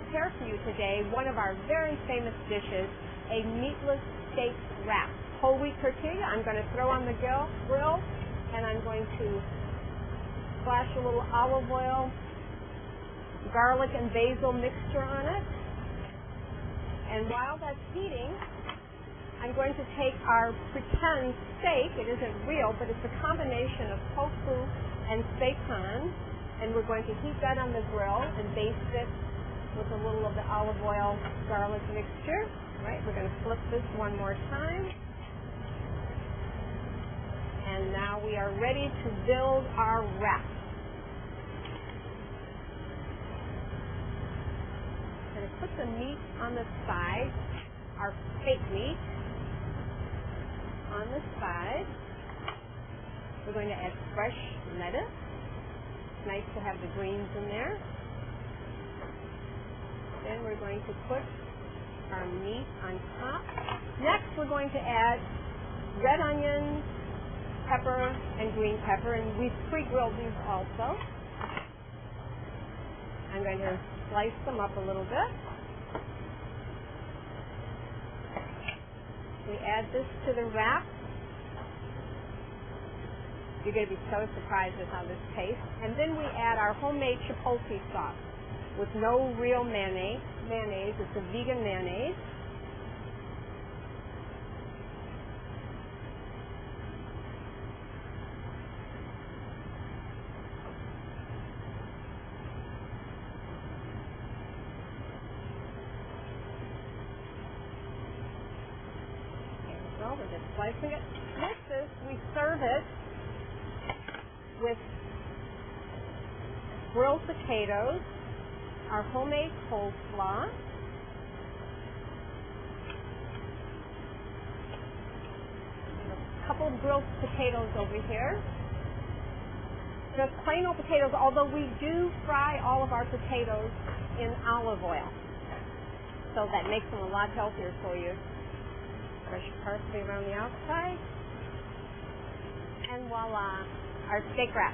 prepare for you today one of our very famous dishes, a meatless steak wrap. Whole wheat tortilla I'm going to throw on the grill, and I'm going to splash a little olive oil, garlic and basil mixture on it. And while that's heating, I'm going to take our pretend steak. It isn't real, but it's a combination of tofu and seitan, and we're going to heat that on the grill and baste it with a little of the olive oil garlic mixture. Right, we're going to flip this one more time. And now we are ready to build our wrap. I'm going to put the meat on the side, our fake meat on the side. We're going to add fresh lettuce. It's nice to have the greens in there. Then we're going to put our meat on top. Next, we're going to add red onions, pepper, and green pepper, and we've pre-grilled these also. I'm going to slice them up a little bit. We add this to the wrap. You're going to be so surprised with how this tastes. And then we add our homemade chipotle sauce with no real mayonnaise. It's a vegan mayonnaise. Well, we're just slicing it. With this, we serve it with grilled potatoes, our homemade coleslaw, a couple of grilled potatoes over here, just plain old potatoes, although we do fry all of our potatoes in olive oil, so that makes them a lot healthier for you. Fresh parsley around the outside, and voila, our steak wrap.